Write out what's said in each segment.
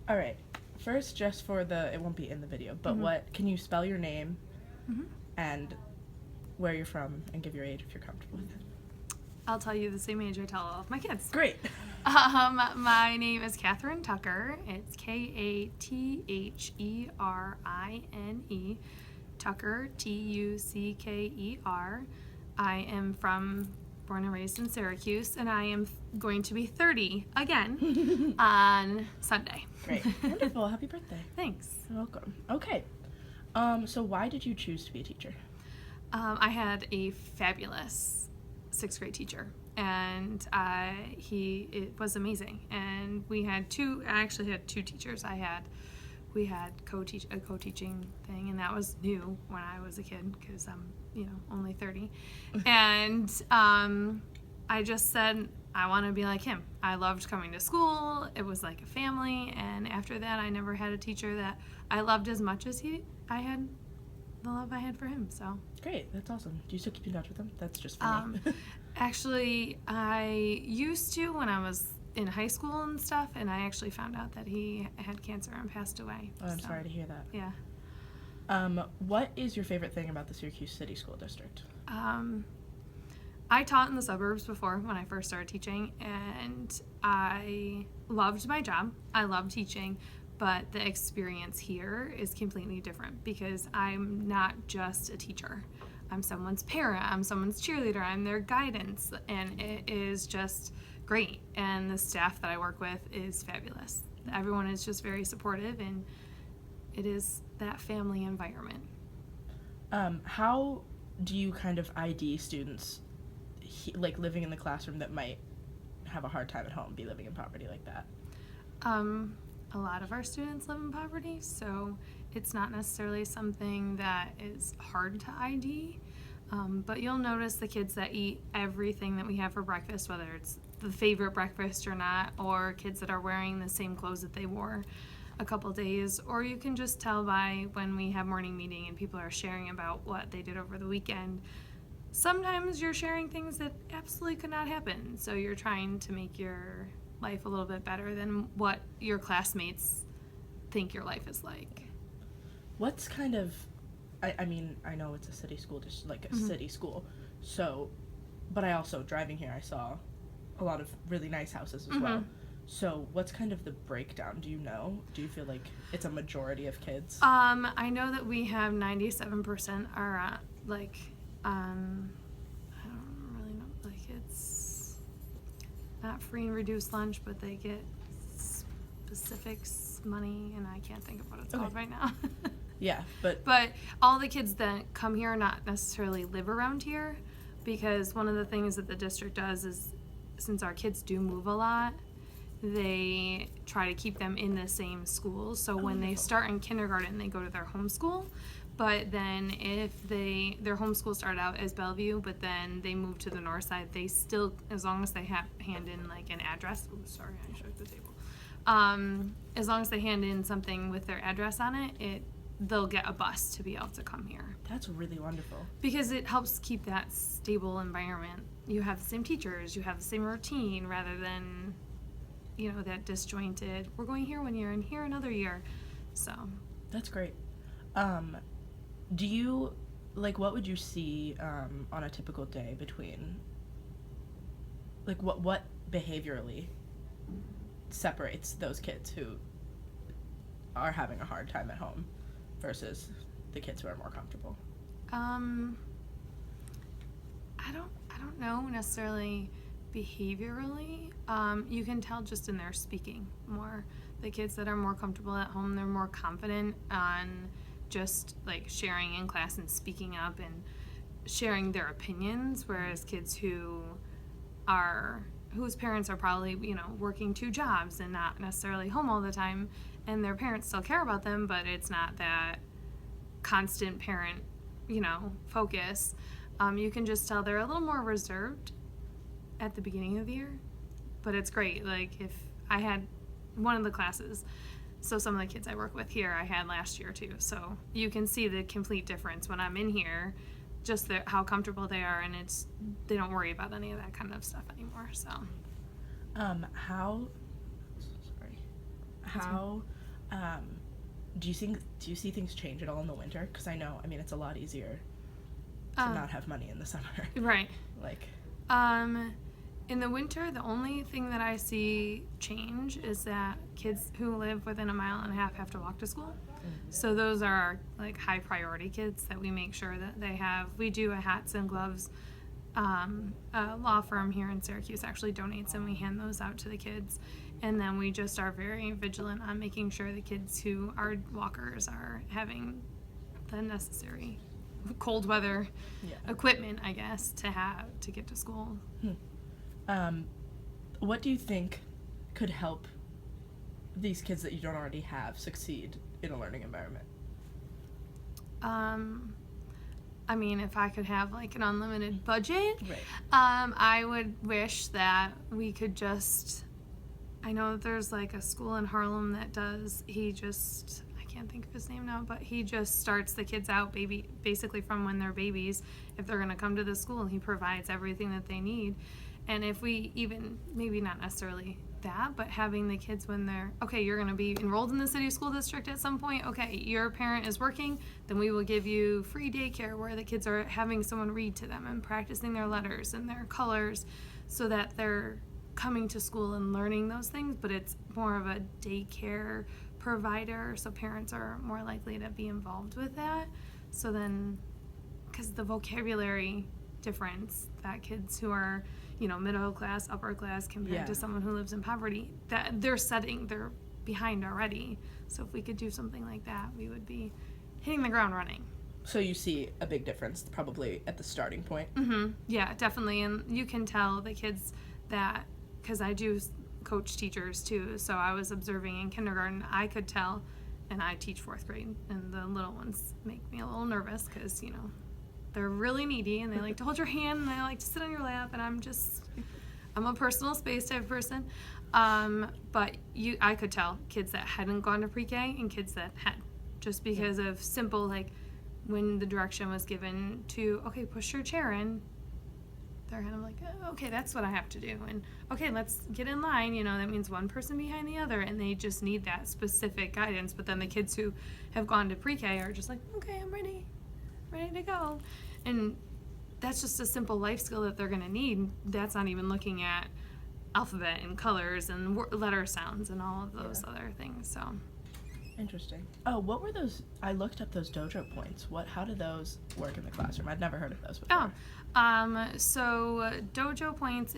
All right. First, just for it won't be in the video, but can you spell your name and where you're from and give your age if you're comfortable with it? I'll tell you the same age I tell all of my kids. Great. My name is Catherine Tucker. It's Katherine. Tucker, Tucker. I am born and raised in Syracuse, and I am going to be 30 again on Sunday. Great. Wonderful. Happy birthday. Thanks. You're welcome. Okay. So why did you choose to be a teacher? I had a fabulous 6th grade teacher, and it was amazing. And I actually had two teachers. We had a co-teaching thing, and that was new when I was a kid because I'm, only 30. And I just said, I want to be like him. I loved coming to school. It was like a family. And after that, I never had a teacher that I loved as much as I had the love I had for him. So Great. That's awesome. Do you still keep in touch with him? That's just for me. actually, I used to when I was in high school and stuff, and I actually found out that he had cancer and passed away. Oh, I'm sorry to hear that. Yeah. What is your favorite thing about the Syracuse City School District? I taught in the suburbs before when I first started teaching, and I loved my job. I love teaching, but the experience here is completely different because I'm not just a teacher. I'm someone's parent, I'm someone's cheerleader, I'm their guidance, and it is just great. And the staff that I work with is fabulous. Everyone is just very supportive, and it is that family environment. How do you kind of ID students like living in the classroom that might have a hard time at home, be living in poverty like that? A lot of our students live in poverty, so it's not necessarily something that is hard to ID. But you'll notice the kids that eat everything that we have for breakfast, whether it's the favorite breakfast or not, or kids that are wearing the same clothes that they wore a couple days, or you can just tell by when we have morning meeting and people are sharing about what they did over the weekend. Sometimes you're sharing things that absolutely could not happen, so you're trying to make your life a little bit better than what your classmates think your life is like. What's kind of, I mean, I know it's a city school, just like a city school, so, but I also, driving here, I saw a lot of really nice houses as well. So what's kind of the breakdown? Do you know? Do you feel like it's a majority of kids? I know that we have 97% are I don't really know, like it's not free and reduced lunch, but they get specifics money, and I can't think of what it's called right now. Yeah, but all the kids that come here not necessarily live around here, because one of the things that the district does is, since our kids do move a lot, they try to keep them in the same schools. So when they start in kindergarten, they go to their home school. But then if their home school started out as Bellevue, but then they move to the north side, they still, as long as they hand in like an address, I shook the table. As long as they hand in something with their address on it, they'll get a bus to be able to come here. That's really wonderful. Because it helps keep that stable environment. You have the same teachers, you have the same routine, rather than, that disjointed, we're going here 1 year and here another year. So. That's great. Do you, what would you see on a typical day between, what behaviorally separates those kids who are having a hard time at home versus the kids who are more comfortable? I don't know necessarily behaviorally. You can tell just in their speaking more. The kids that are more comfortable at home, they're more confident on just sharing in class and speaking up and sharing their opinions, whereas kids whose parents are probably working 2 jobs and not necessarily home all the time, and their parents still care about them, but it's not that constant parent focus. You can just tell they're a little more reserved at the beginning of the year, but it's great. If I had one of the classes, so some of the kids I work with here I had last year too, so you can see the complete difference when I'm in here, just how comfortable they are, and they don't worry about any of that kind of stuff anymore. So how Do you see things change at all in the winter? Because I know, I mean, it's a lot easier to not have money in the summer. Right. Like, in the winter, the only thing that I see change is that kids who live within a mile and a half have to walk to school. So those are our, like, high priority kids that we make sure that they have. We do a hats and gloves. A law firm here in Syracuse actually donates, and we hand those out to the kids. And then we just are very vigilant on making sure the kids who are walkers are having the necessary cold weather equipment, I guess, to get to school. What do you think could help these kids that you don't already have succeed in a learning environment? I mean, if I could have, like, an unlimited budget, Right. I would wish that we could just, I know that there's, like, a school in Harlem that does, I can't think of his name now, but he just starts the kids out basically from when they're babies. If they're going to come to the school, he provides everything that they need. And if we even, maybe not necessarily that, but having the kids when they're, okay, you're going to be enrolled in the city school district at some point, okay, your parent is working, then we will give you free daycare where the kids are having someone read to them and practicing their letters and their colors so that they're coming to school and learning those things, but it's more of a daycare provider, so parents are more likely to be involved with that. So then, because the vocabulary difference that kids who are, middle class, upper class compared to someone who lives in poverty, that they're behind already. So if we could do something like that, we would be hitting the ground running. So you see a big difference probably at the starting point? Mm-hmm. Yeah, definitely. And you can tell the kids that, because I do coach teachers too, so I was observing in kindergarten, I could tell, and I teach 4th grade, and the little ones make me a little nervous because, they're really needy and they like to hold your hand and they like to sit on your lap, and I'm a personal space type person. But I could tell kids that hadn't gone to pre-K and kids that had, just because of simple, like, when the direction was given to, okay, push your chair in, they're kind of like, oh, okay, that's what I have to do. And okay, let's get in line. That means one person behind the other, and they just need that specific guidance. But then the kids who have gone to pre-K are just like, okay, I'm ready to go. And that's just a simple life skill that they're going to need. That's not even looking at alphabet and colors and letter sounds and all of those other things. So Interesting. Oh, what were those? I looked up those dojo points. How did those work in the classroom? I'd never heard of those before. So Dojo Points,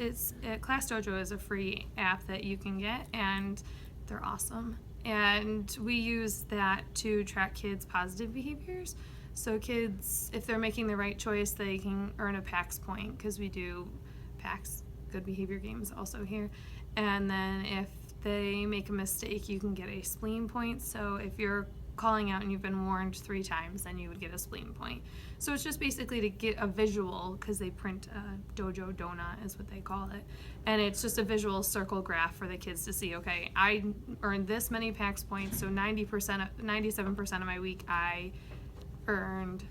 Class Dojo is a free app that you can get, and they're awesome. And we use that to track kids' positive behaviors. So kids, if they're making the right choice, they can earn a PAX point, because we do PAX, good behavior games, also here. And then if they make a mistake, you can get a spleen point. So if you're calling out and you've been warned 3 times, then you would get a spleen point. So it's just basically to get a visual, because they print a dojo donut is what they call it, and it's just a visual circle graph for the kids to see, okay, I earned this many PAX points, so 97% of my week I earned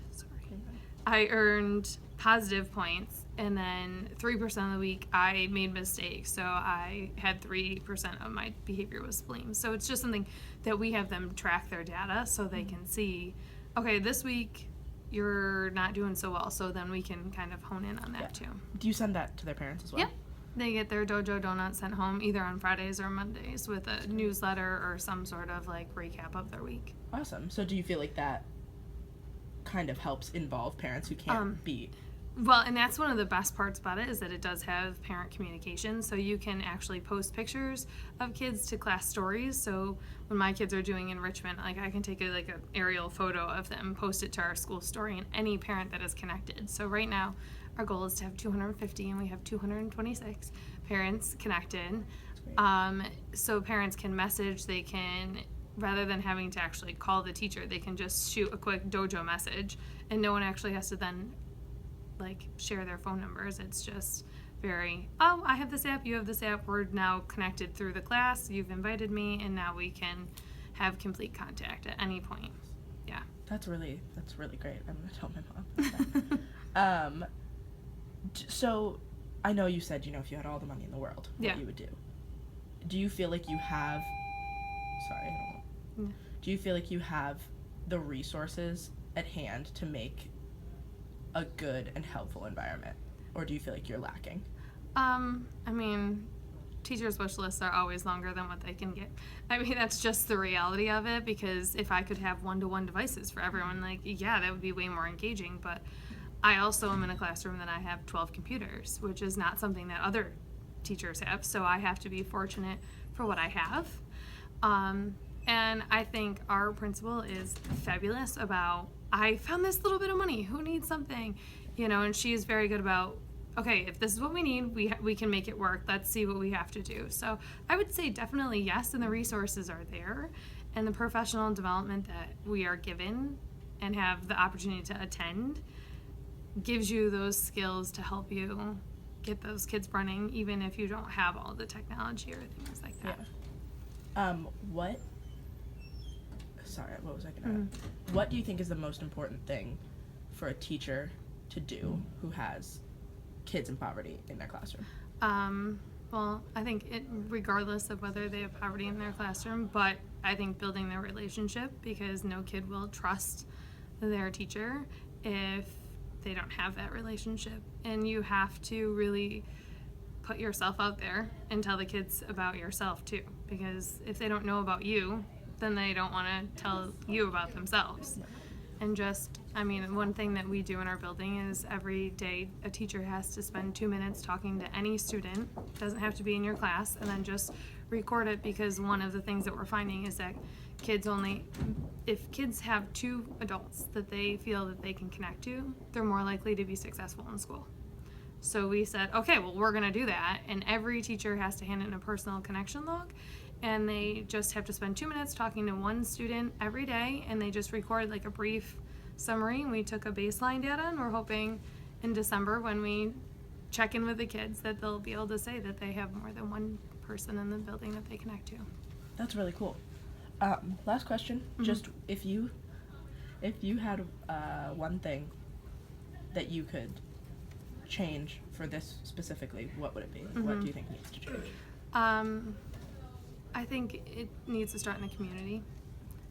positive points, and then 3% of the week I made mistakes, so I had 3% of my behavior was spleen. So it's just something that we have them track their data so they can see, okay, this week you're not doing so well, so then we can kind of hone in on that too. Do you send that to their parents as well? Yep. They get their dojo donut sent home either on Fridays or Mondays with a newsletter or some sort of like recap of their week. Awesome. So do you feel like that kind of helps involve parents who can't be? Well, and that's one of the best parts about it, is that it does have parent communication, so you can actually post pictures of kids to class stories. So when my kids are doing enrichment, like, I can take a aerial photo of them, post it to our school story, and any parent that is connected. So right now our goal is to have 250, and we have 226 parents connected. So parents can message, they can, rather than having to actually call the teacher, they can just shoot a quick dojo message, and no one actually has to then share their phone numbers. It's just very, oh, I have this app, you have this app, we're now connected through the class, you've invited me, and now we can have complete contact at any point. Yeah. That's really great. I'm gonna tell my mom about that. So I know you said, if you had all the money in the world, what you would do. Do you feel like you have, sorry, I don't know. Yeah. Do you feel like you have the resources at hand to make a good and helpful environment? Or do you feel like you're lacking? I mean, teachers' wish lists are always longer than what they can get. I mean, that's just the reality of it, because if I could have one-to-one devices for everyone, like, yeah, that would be way more engaging. But I also am in a classroom that I have 12 computers, which is not something that other teachers have. So I have to be fortunate for what I have. And I think our principal is fabulous about, I found this little bit of money, who needs something? You know, and she's very good about, okay, if this is what we need, we can make it work. Let's see what we have to do. So I would say definitely yes, and the resources are there. And the professional development that we are given and have the opportunity to attend gives you those skills to help you get those kids running, even if you don't have all the technology or things like that. What was I gonna What do you think is the most important thing for a teacher to do who has kids in poverty in their classroom? Well, I think regardless of whether they have poverty in their classroom, but I think building their relationship, because no kid will trust their teacher if they don't have that relationship. And you have to really put yourself out there and tell the kids about yourself too, because if they don't know about you, then they don't want to tell you about themselves. And just, I mean, one thing that we do in our building is every day a teacher has to spend 2 minutes talking to any student, doesn't have to be in your class, and then just record it, because one of the things that we're finding is that if kids have 2 adults that they feel that they can connect to, they're more likely to be successful in school. So we said, okay, well, we're going to do that, and every teacher has to hand in a personal connection log, and they just have to spend 2 minutes talking to one student every day, and they just record like a brief summary. And we took a baseline data, and we're hoping in December, when we check in with the kids, that they'll be able to say that they have more than one person in the building that they connect to. That's really cool. Last question. Just if you had one thing that you could change for this specifically, what would it be? What do you think needs to change? I think it needs to start in the community.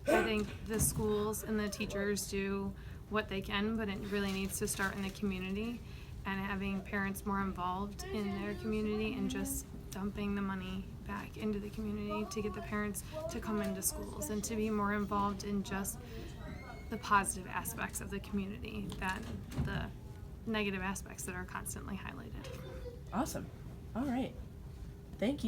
I think the schools and the teachers do what they can, but it really needs to start in the community, and having parents more involved in their community and just dumping the money back into the community to get the parents to come into schools and to be more involved in just the positive aspects of the community than the negative aspects that are constantly highlighted. Awesome. All right. Thank you.